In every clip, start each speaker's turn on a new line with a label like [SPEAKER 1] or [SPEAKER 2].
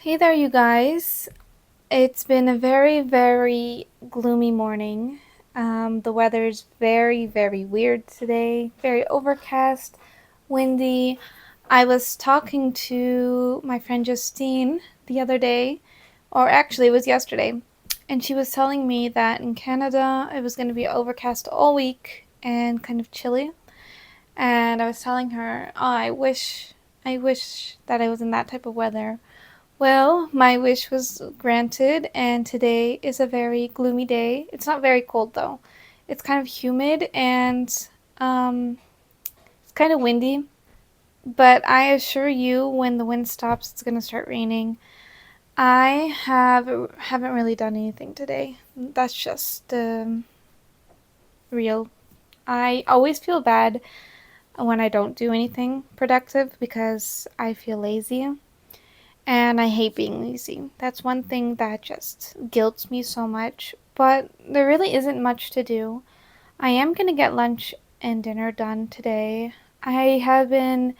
[SPEAKER 1] Hey there, you guys. It's been a very gloomy morning. The weather's very weird today. Very overcast, windy. I was talking to my friend Justine the other day, or actually it was yesterday, and she was telling me that in Canada it was going to be overcast all week and kind of chilly. And I was telling her, oh, I wish that I was in that type of weather. Well, my wish was granted, and today is a very gloomy day. It's not very cold though. It's kind of humid and um, it's kind of windy. But I assure you, when the wind stops, it's gonna start raining. I haven't really done anything today. That's just real. I always feel bad when I don't do anything productive because I feel lazy. And I hate being lazy. That's one thing that just guilts me so much. But there really isn't much to do. I am going to get lunch and dinner done today. I have been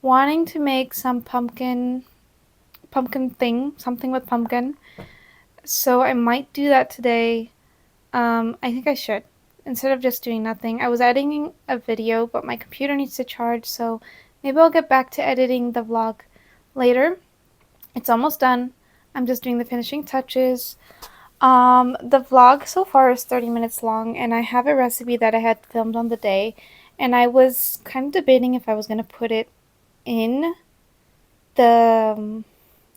[SPEAKER 1] wanting to make some pumpkin thing, something with pumpkin. So I might do that today. I think I should. Instead of just doing nothing. I was editing a video, but my computer needs to charge, so maybe I'll get back to editing the vlog later. It's almost done. I'm just doing the finishing touches. The vlog so far is 30 minutes long, and I have a recipe that I had filmed on the day, and I was kind of debating if I was going to put it in the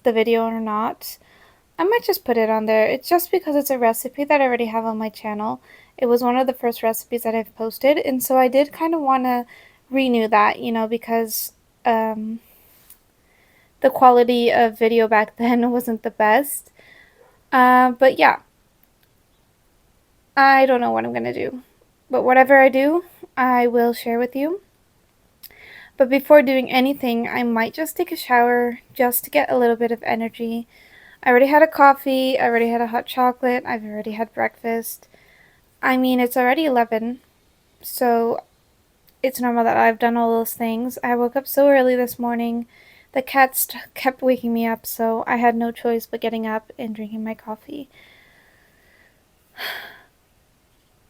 [SPEAKER 1] the video or not. I might just put it on there. It's just because it's a recipe that I already have on my channel. It was one of the first recipes that I've posted, and so I did kind of want to renew that, because the quality of video back then wasn't the best. But yeah, I don't know what I'm gonna do. But whatever I do, I will share with you. But before doing anything, I might just take a shower just to get a little bit of energy. I already had a coffee, I already had a hot chocolate, I've already had breakfast. I mean, it's already 11, so it's normal that I've done all those things. I woke up so early this morning. The cats kept waking me up, so I had no choice but getting up and drinking my coffee.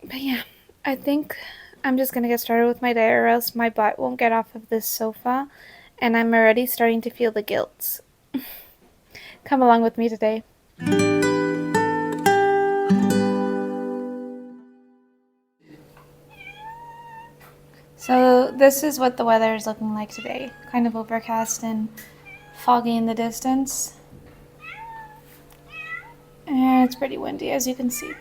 [SPEAKER 1] But yeah, I think I'm just gonna get started with my day, or else my butt won't get off of this sofa, and I'm already starting to feel the guilt. Come along with me today. So this is what the weather is looking like today. Kind of overcast and foggy in the distance. And it's pretty windy, as you can see.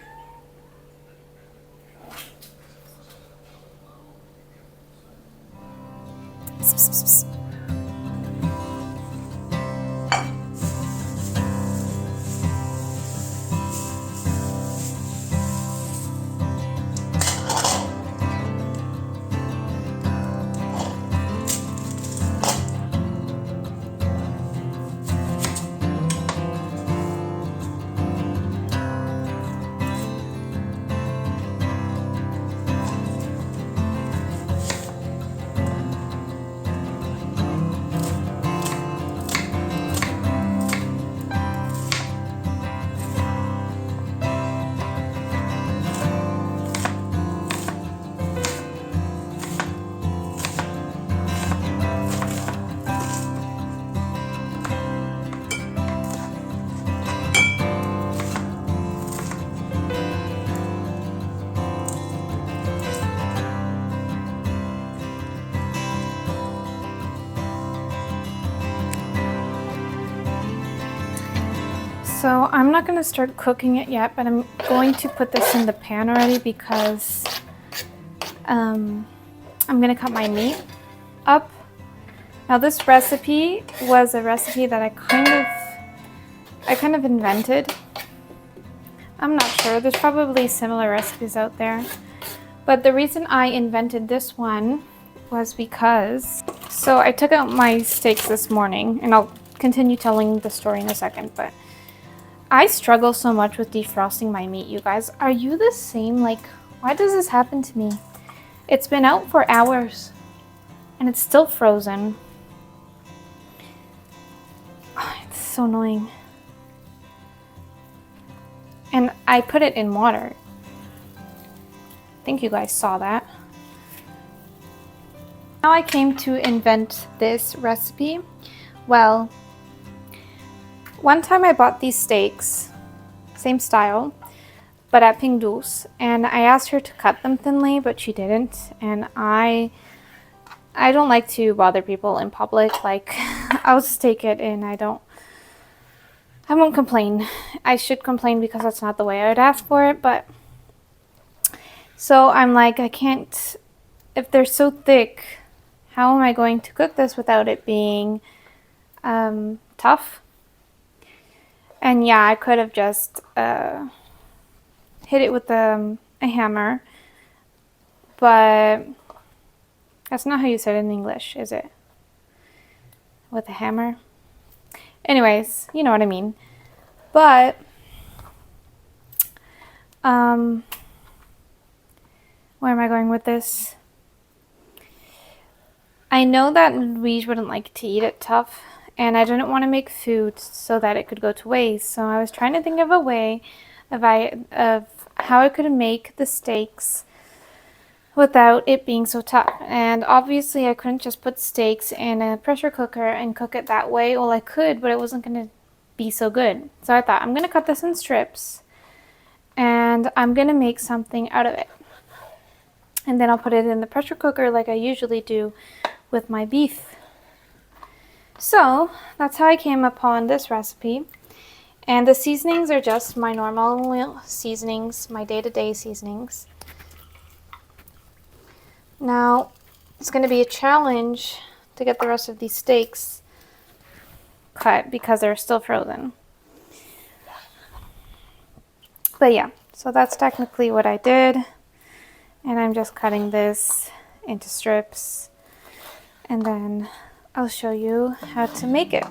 [SPEAKER 1] So I'm not going to start cooking it yet, but I'm going to put this in the pan already because I'm going to cut my meat up. Now this recipe was a recipe that I kind of invented. I'm not sure. There's probably similar recipes out there. But the reason I invented this one was because... So I took out my steaks this morning, and I'll continue telling the story in a second, but I struggle so much with defrosting my meat, you guys. Are you the same? Like, why does this happen to me? It's been out for hours, and it's still frozen. Oh, it's so annoying. I put it in water. I think you guys saw that. Now I came to invent this recipe. Well, one time I bought these steaks, same style, but at Ping Dulce, and I asked her to cut them thinly, but she didn't. And I don't like to bother people in public. Like, I'll just take it and I won't complain. I should complain because that's not the way I would ask for it, but so I'm like, I can't, if they're so thick, how am I going to cook this without it being tough? And yeah, I could have just hit it with a hammer, but that's not how you say it in English, is it? With a hammer? Anyways, you know what I mean. But where am I going with this? I know that Louise wouldn't like to eat it tough, and I didn't want to make food so that it could go to waste. So I was trying to think of a way of how I could make the steaks without it being so tough. And obviously I couldn't just put steaks in a pressure cooker and cook it that way. Well, I could, but it wasn't going to be so good. So I thought, I'm going to cut this in strips and I'm going to make something out of it. And then I'll put it in the pressure cooker like I usually do with my beef. So that's how I came upon this recipe. And the seasonings are just my normal seasonings, my day-to-day seasonings. Now, it's going to be a challenge to get the rest of these steaks cut because they're still frozen. But yeah, so that's technically what I did. And I'm just cutting this into strips. And then I'll show you how to make it.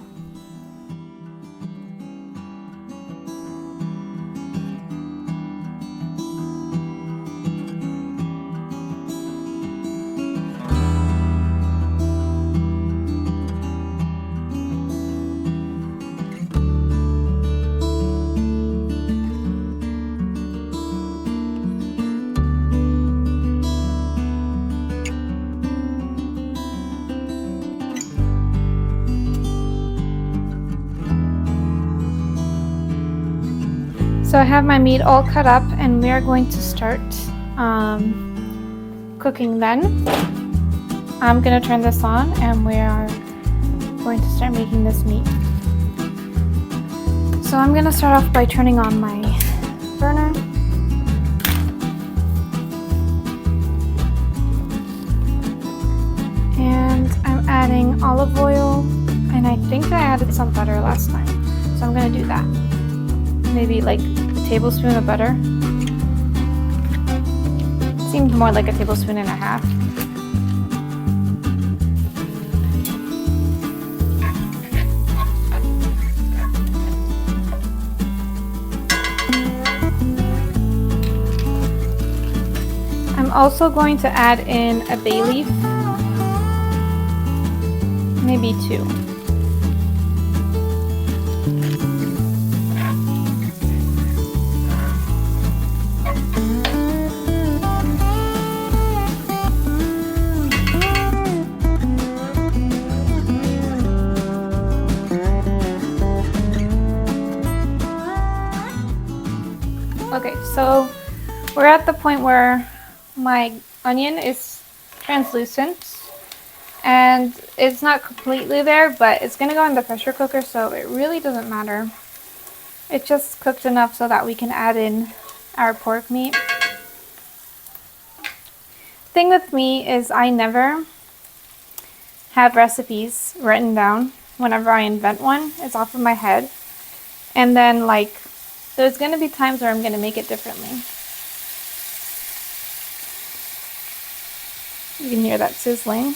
[SPEAKER 1] So I have my meat all cut up and we are going to start cooking then. I'm going to turn this on and we are going to start making this meat. So I'm going to start off by turning on my burner. And I'm adding olive oil, and I think I added some butter last time, so I'm going to do that. Maybe like a tablespoon of butter. Seemed more like a tablespoon and a half. I'm also going to add in a bay leaf, maybe 2. Okay, so we're at the point where my onion is translucent and it's not completely there, but it's going to go in the pressure cooker, so it really doesn't matter. It just cooked enough so that we can add in our pork meat. Thing with me is I never have recipes written down. Whenever I invent one, it's off of my head. And then like there's going to be times where I'm going to make it differently. You can hear that sizzling.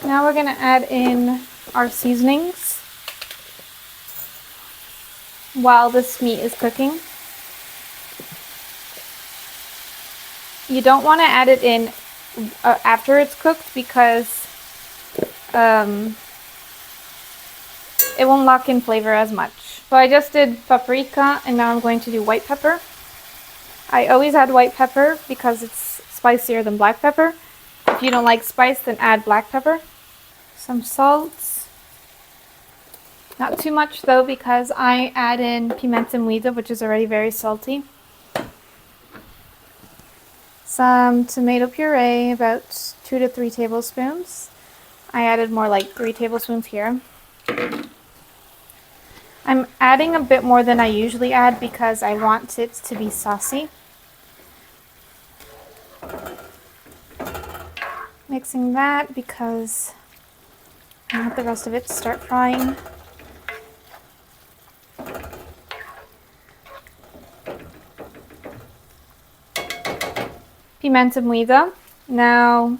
[SPEAKER 1] Now we're going to add in our seasonings while this meat is cooking. You don't want to add it in after it's cooked because it won't lock in flavor as much. So I just did paprika and now I'm going to do white pepper. I always add white pepper because it's spicier than black pepper. If you don't like spice, then add black pepper. Some salt. Not too much though because I add in pimenta moida, which is already very salty. Some tomato puree, about 2 to 3 tablespoons. I added more like 3 tablespoons here. I'm adding a bit more than I usually add because I want it to be saucy. Mixing that because I want the rest of it to start frying. Pimenta moida. Now,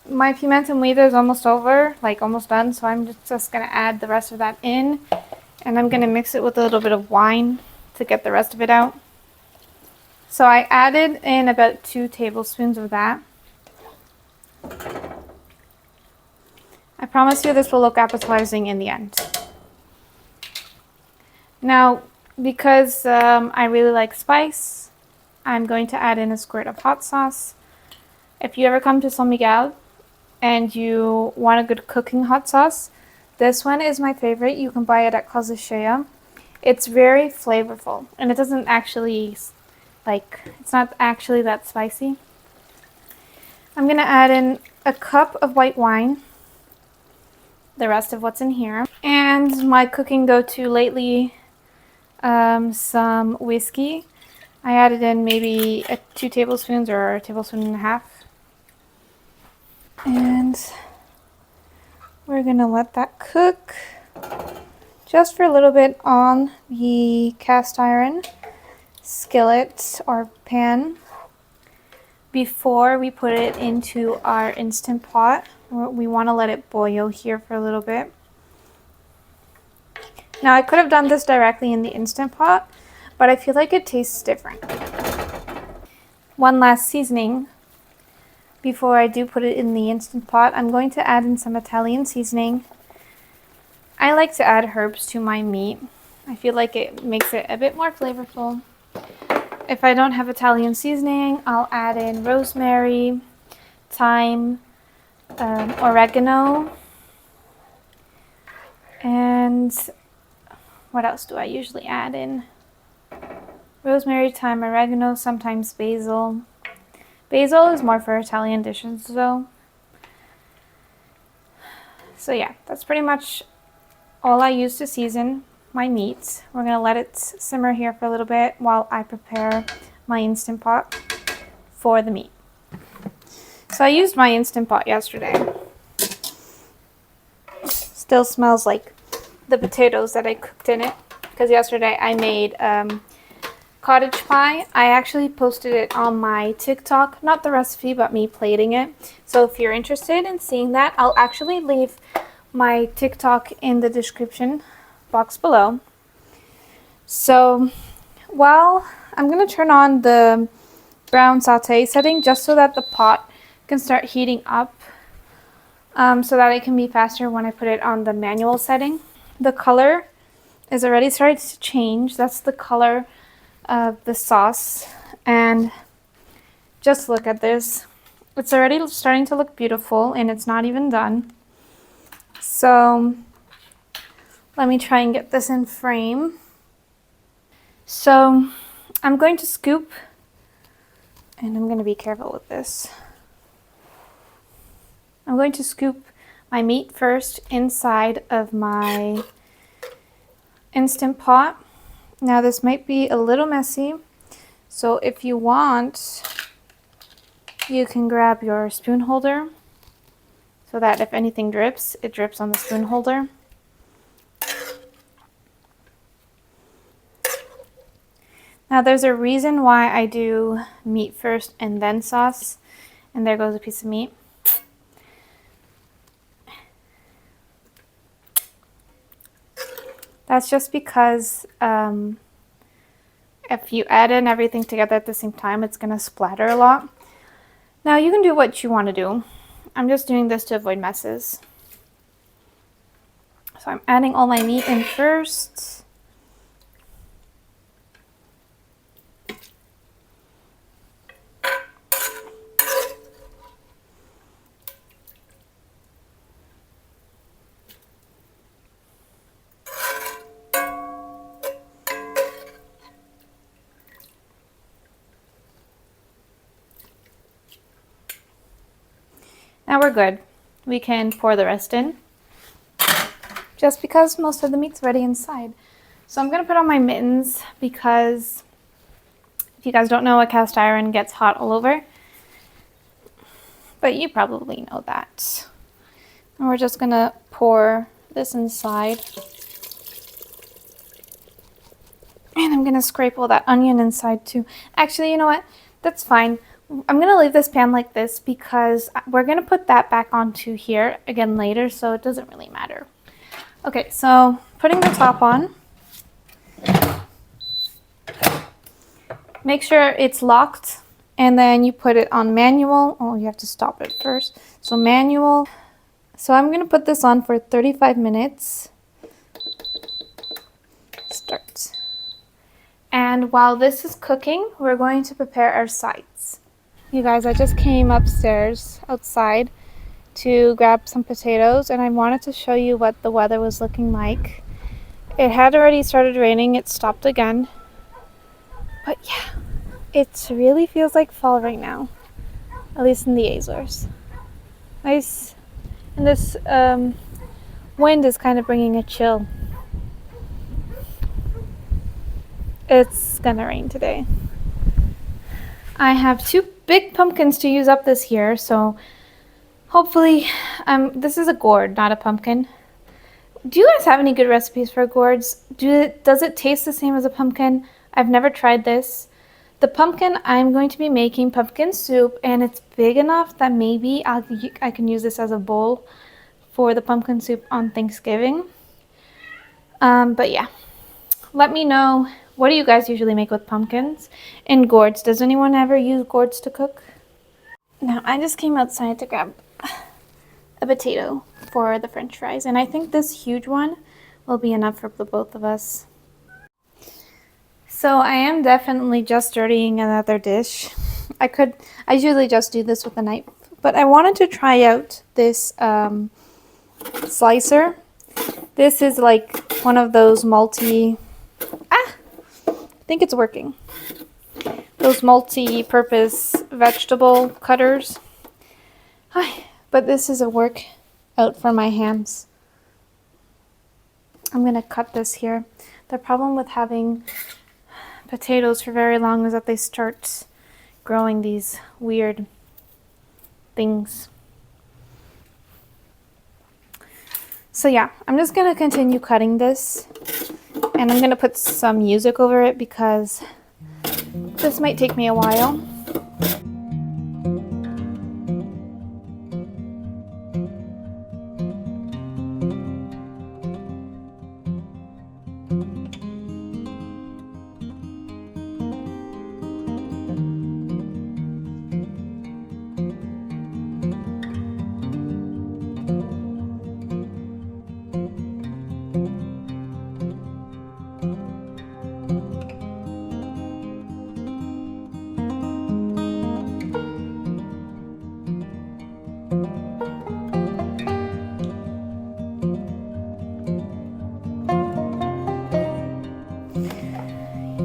[SPEAKER 1] my pimenta moida is almost over, like almost done, so I'm just going to add the rest of that in. And I'm going to mix it with a little bit of wine to get the rest of it out. So I added in about 2 tablespoons of that. I promise you this will look appetizing in the end. Now, because I really like spice, I'm going to add in a squirt of hot sauce. If you ever come to San Miguel and you want a good cooking hot sauce, this one is my favorite. You can buy it at Casa Shea. It's very flavorful and it doesn't actually, it's not actually that spicy. I'm going to add in a cup of white wine, the rest of what's in here. And my cooking go-to lately, some whiskey. I added in maybe 2 tablespoons or a tablespoon and a half. And we're going to let that cook just for a little bit on the cast iron skillet or pan before we put it into our Instant Pot. We want to let it boil here for a little bit. Now I could have done this directly in the Instant Pot, but I feel like it tastes different. One last seasoning before I do put it in the Instant Pot. I'm going to add in some Italian seasoning. I like to add herbs to my meat. I feel like it makes it a bit more flavorful. If I don't have Italian seasoning, I'll add in rosemary, thyme, oregano, and what else do I usually add in? Rosemary, thyme, oregano, sometimes basil. Basil is more for Italian dishes though. So yeah, that's pretty much all I use to season my meat. We're going to let it simmer here for a little bit while I prepare my Instant Pot for the meat. So I used my Instant Pot yesterday. Still smells like the potatoes that I cooked in it because yesterday I made cottage pie. I actually posted it on my TikTok, not the recipe but me plating it. So if you're interested in seeing that, I'll actually leave my TikTok in the description box below. So while I'm going to turn on the brown saute setting just so that the pot can start heating up, so that it can be faster when I put it on the manual setting. The color is already starting to change. That's the color of the sauce, and just look at this. It's already starting to look beautiful and it's not even done. So let me try and get this in frame. So I'm going to scoop, and I'm going to be careful with this. I'm going to scoop my meat first inside of my Instant Pot. Now this might be a little messy, so if you want, you can grab your spoon holder so that if anything drips, it drips on the spoon holder. Now there's a reason why I do meat first and then sauce, and there goes a piece of meat. That's just because if you add in everything together at the same time, it's going to splatter a lot. Now you can do what you want to do. I'm just doing this to avoid messes. So I'm adding all my meat in first. Now we're good. We can pour the rest in, just because most of the meat's ready inside. So I'm gonna put on my mittens because if you guys don't know, a cast iron gets hot all over, but you probably know that. And we're just gonna pour this inside. And I'm gonna scrape all that onion inside too. Actually, you know what? That's fine. I'm gonna leave this pan like this because we're gonna put that back onto here again later, so it doesn't really matter. Okay, so putting the top on. Make sure it's locked, and then you put it on manual. Oh, you have to stop it first. So manual. So I'm gonna put this on for 35 minutes. Start. And while this is cooking, we're going to prepare our sides. You guys, I just came upstairs outside to grab some potatoes, and I wanted to show you what the weather was looking like. It had already started raining. It stopped again. But yeah, it really feels like fall right now, at least in the Azores. Nice. And this wind is kind of bringing a chill. It's gonna rain today. I have 2 big pumpkins to use up this year, so hopefully, this is a gourd, not a pumpkin. Do you guys have any good recipes for gourds? Does it taste the same as a pumpkin? I've never tried this. The pumpkin, I'm going to be making pumpkin soup, and it's big enough that maybe I can use this as a bowl for the pumpkin soup on Thanksgiving. But yeah, let me know, what do you guys usually make with pumpkins and gourds? Does anyone ever use gourds to cook? Now, I just came outside to grab a potato for the french fries, and I think this huge one will be enough for the both of us. So I am definitely just dirtying another dish. I usually just do this with a knife, but I wanted to try out this slicer. This is like one of those I think it's working. Those multi-purpose vegetable cutters. But this is a workout for my hands. I'm gonna cut this here. The problem with having potatoes for very long is that they start growing these weird things. So yeah, I'm just gonna continue cutting this, and I'm gonna put some music over it because this might take me a while.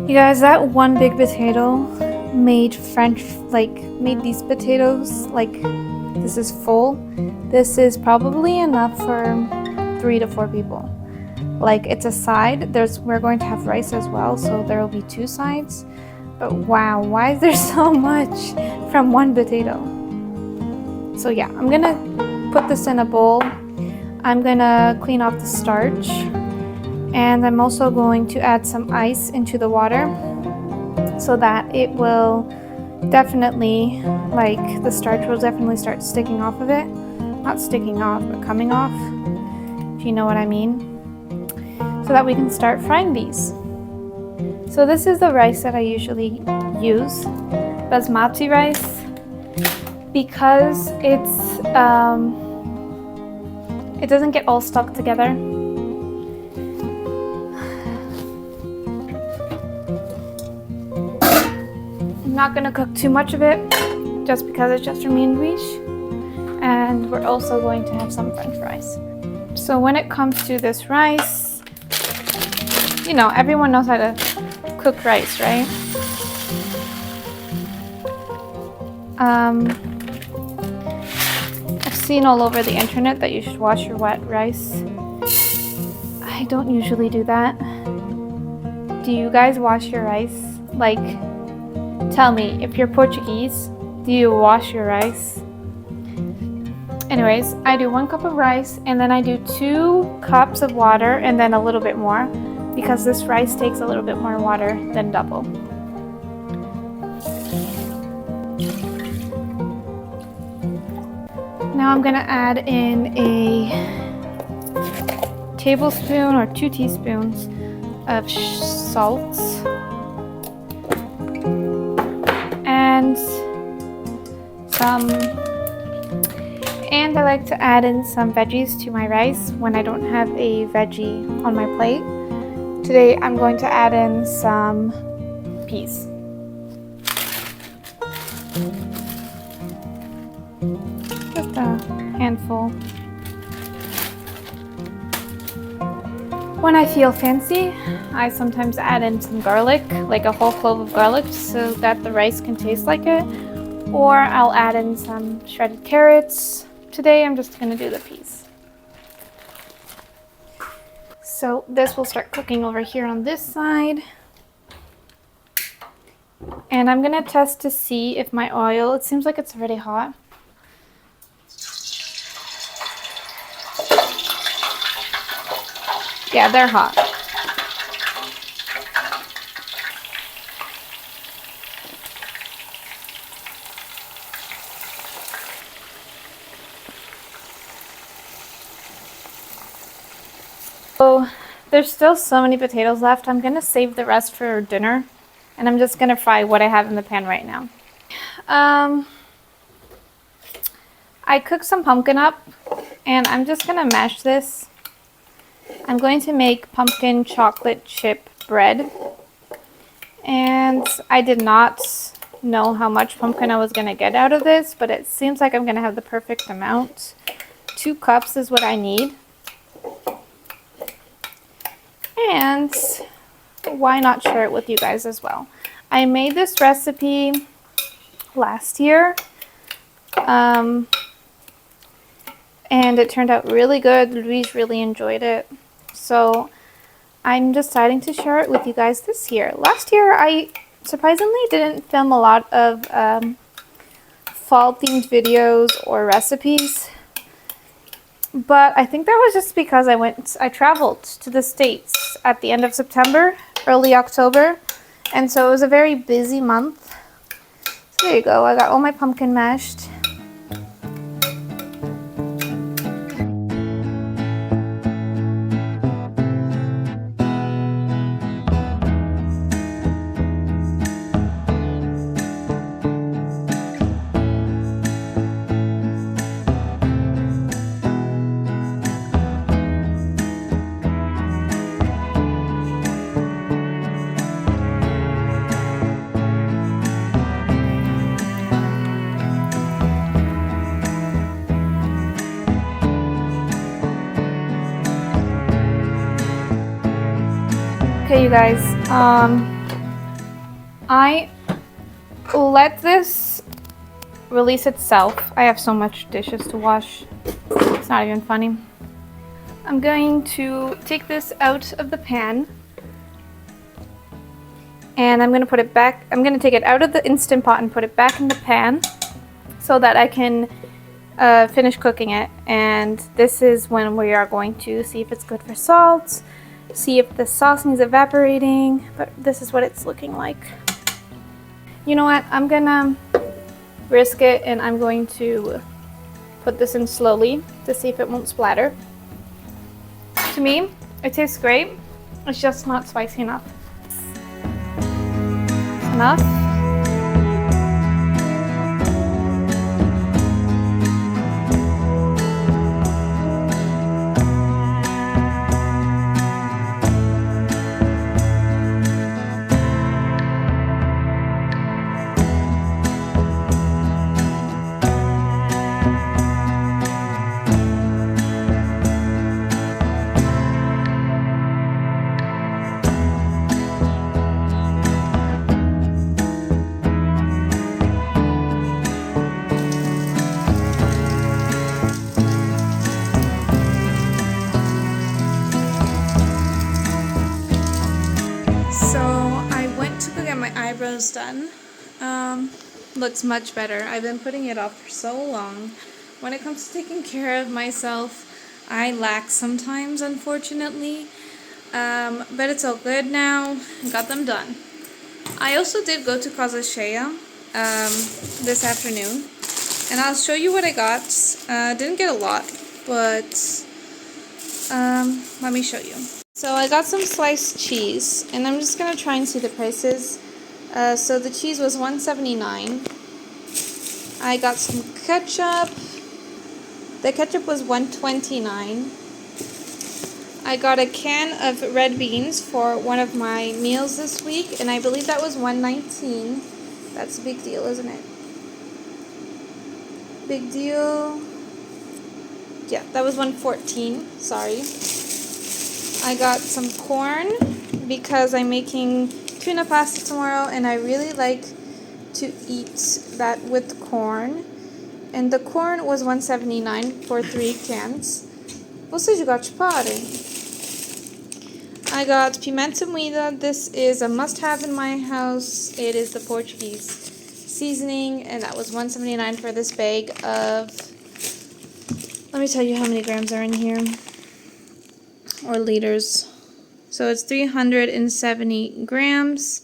[SPEAKER 1] You guys, that one big potato made these potatoes, like, this is full. This is probably enough for 3 to 4 people. Like, it's a side. We're going to have rice as well, so there will be 2 sides. But wow, why is there so much from one potato? So yeah, I'm gonna put this in a bowl. I'm gonna clean off the starch. And I'm also going to add some ice into the water so that it will definitely, the starch will definitely start sticking off of it. Not sticking off, but coming off, if you know what I mean. So that we can start frying these. So this is the rice that I usually use, basmati rice. because it doesn't get all stuck together. I'm not gonna cook too much of it just because it's just for me and Luis. And we're also going to have some French fries. So when it comes to this rice, you know, everyone knows how to cook rice, right? I've seen all over the internet that you should wash your wet rice. I don't usually do that. Do you guys wash your rice? Like, tell me, if you're Portuguese, do you wash your rice? Anyways, I do 1 cup of rice and then I do 2 cups of water and then a little bit more because this rice takes a little bit more water than double. Now I'm gonna add in a tablespoon or 2 teaspoons of salt and I like to add in some veggies to my rice when I don't have a veggie on my plate. Today I'm going to add in some peas. Just a handful. When I feel fancy, I sometimes add in some garlic, like a whole clove of garlic, so that the rice can taste like it. Or I'll add in some shredded carrots. Today I'm just going to do the peas. So this will start cooking over here on this side. And I'm going to test to see if my oil, it seems like it's already hot. Yeah, they're hot. So there's still so many potatoes left. I'm gonna save the rest for dinner, and I'm just gonna fry what I have in the pan right now. I cooked some pumpkin up, and I'm just gonna mash this. I'm going to make pumpkin chocolate chip bread, and I did not know how much pumpkin I was gonna get out of this, but it seems like I'm gonna have the perfect amount. 2 cups is what I need. And why not share it with you guys as well? I made this recipe last year, and it turned out really good. Luis really enjoyed it. So I'm deciding to share it with you guys this year. Last year, I surprisingly didn't film a lot of fall-themed videos or recipes. But I think that was just because I traveled to the States at the end of September, early October, and so it was a very busy month. So there you go, I got all my pumpkin mashed. Okay, you guys, I let this release itself. I have so much dishes to wash. It's not even funny. I'm going to take this out of the pan and I'm going to put it back. I'm going to take it out of the Instant Pot and put it back in the pan so that I can finish cooking it. And this is when we are going to see if it's good for salt, see if the sauce needs evaporating, but this is what it's looking like. You know what, I'm gonna risk it and I'm going to put this in slowly to see if it won't splatter. To me, it tastes great. It's just not spicy enough. It's enough. done. Looks much better. I've been putting it off for so long. When it comes to taking care of myself, I lack sometimes, unfortunately. But it's all good now. Got them done. I also did go to Casa Shea this afternoon, and I'll show you what I got. Didn't get a lot, but let me show you. So I got some sliced cheese, and I'm just gonna try and see the prices. So the cheese was $1.79. I got some ketchup. The ketchup was $1.29. I got a can of red beans for one of my meals this week, and I believe that was $1.19. That's a big deal, isn't it? Big deal. Yeah, that was $1.14. Sorry. I got some corn because I'm making tuna pasta tomorrow, and I really like to eat that with corn. And the corn was $1.79 for 3 cans. Você jogaste pare? I got pimenta moida. This is a must-have in my house. It is the Portuguese seasoning, and that was $1.79 for this bag of... Let me tell you how many grams are in here. Or liters. So it's 370 grams.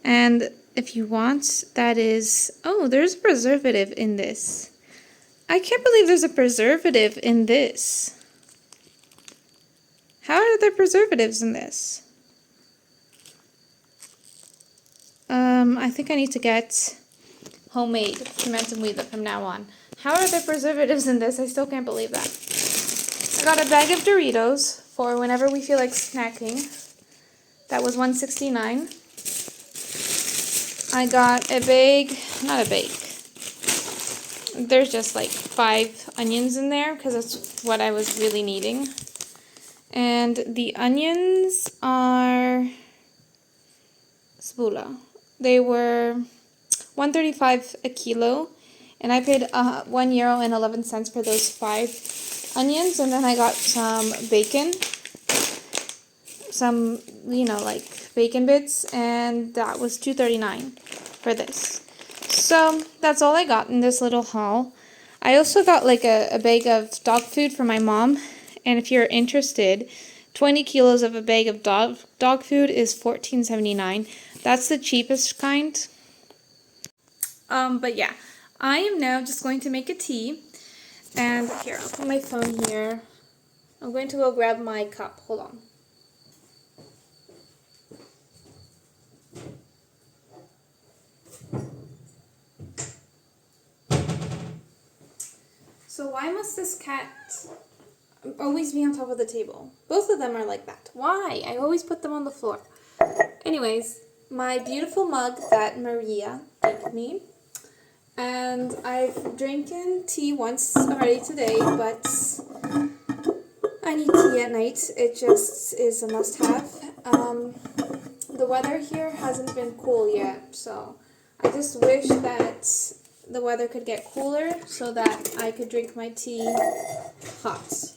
[SPEAKER 1] And if you want, that is... Oh, there's a preservative in this. I can't believe there's a preservative in this. How are there preservatives in this? I think I need to get homemade pimenta moida from now on. How are there preservatives in this? I still can't believe that. I got a bag of Doritos for whenever we feel like snacking. That was $1.69. I got a bag, not a bag. There's just like 5 onions in there because that's what I was really needing. And the onions are Sbula. They were $1.35 a kilo, and I paid €1.11 for those 5 onions. And then I got some bacon, some like bacon bits, and that was $2.39 for this. So that's all I got in this little haul. I also got like a bag of dog food for my mom. And if you're interested, 20 kilos of a bag of dog food is $14.79. That's the cheapest kind. But yeah, I am now just going to make a tea. And here, I'll put my phone here. I'm going to go grab my cup. Hold on. So why must this cat always be on top of the table? Both of them are like that. Why? I always put them on the floor. Anyways, my beautiful mug that Maria gave me. And I've drinking tea once already today, but I need tea at night. It just is a must-have. The weather here hasn't been cool yet, so I just wish that the weather could get cooler so that I could drink my tea hot.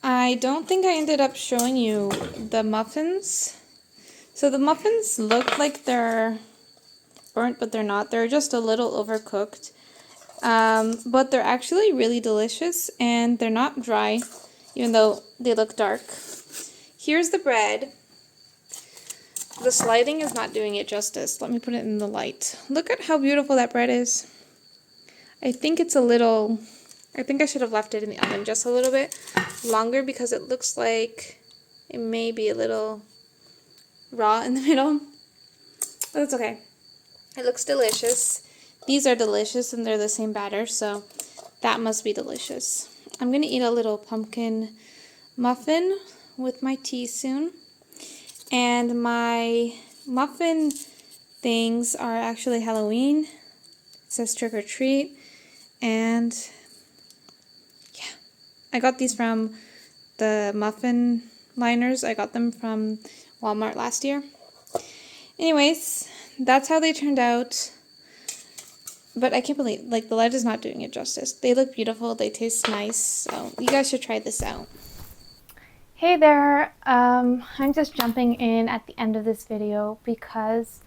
[SPEAKER 1] I don't think I ended up showing you the muffins. So the muffins look like they're burnt, but they're not. They're just a little overcooked. But they're actually really delicious, and they're not dry, even though they look dark. Here's the bread. The sliding is not doing it justice. Let me put it in the light. Look at how beautiful that bread is. I think it's a little... I think I should have left it in the oven just a little bit longer because it looks like it may be a little raw in the middle. But that's okay. It looks delicious. These are delicious and they're the same batter, so that must be delicious. I'm going to eat a little pumpkin muffin with my tea soon. And my muffin things are actually Halloween. It says trick or treat. And yeah, I got these from the muffin liners. I got them from Walmart last year. Anyways, that's how they turned out. but I can't believe, like, the light is not doing it justice. They look beautiful. They taste nice. So you guys should try this out. Hey there. I'm just jumping in at the end of this video because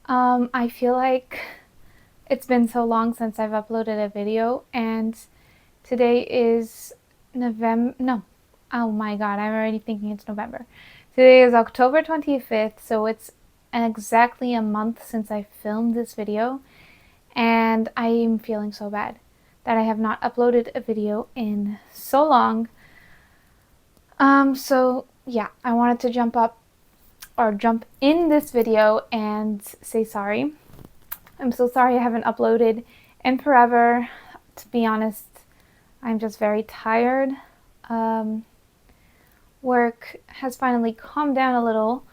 [SPEAKER 1] I feel like it's been so long since I've uploaded a video, and today is November. No. Oh my god, I'm already thinking it's November. Today is October 25th, so it's exactly a month since I filmed this video. And I am feeling so bad that I have not uploaded a video in so long. So yeah, I wanted to jump in this video and say sorry. I'm so sorry I haven't uploaded in forever. To be honest, I'm just very tired. Work has finally calmed down a little,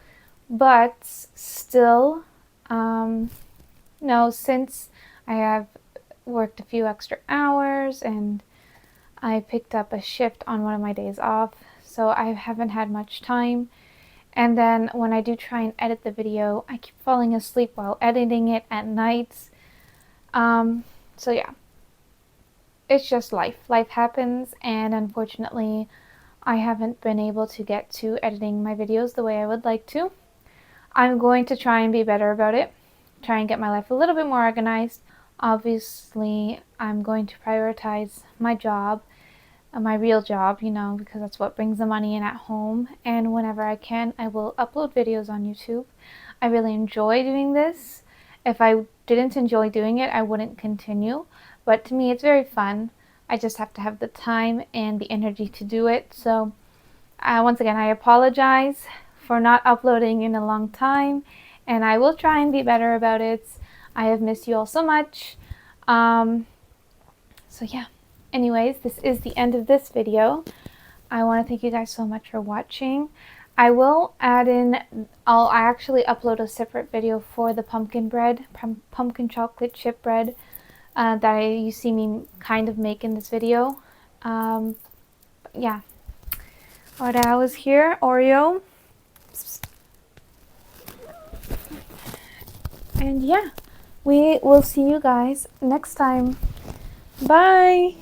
[SPEAKER 1] but still, no, since I have worked a few extra hours and I picked up a shift on one of my days off, so I haven't had much time. And then when I do try and edit the video, I keep falling asleep while editing it at night. So yeah, it's just life. Life happens, and unfortunately, I haven't been able to get to editing my videos the way I would like to. I'm going to try and be better about it, try and get my life a little bit more organized. Obviously, I'm going to prioritize my job, my real job, because that's what brings the money in at home. And whenever I can, I will upload videos on YouTube. I really enjoy doing this. If I didn't enjoy doing it, I wouldn't continue. But to me, it's very fun. I just have to have the time and the energy to do it. So once again, I apologize for not uploading in a long time, and I will try and be better about it. I have missed you all so much. So yeah, anyways, this is the end of this video. I want to thank you guys so much for watching. I will add in, I actually upload a separate video for the pumpkin bread, pumpkin chocolate chip bread that you see me kind of make in this video. Yeah. What else here? Oreo. And yeah, we will see you guys next time. Bye!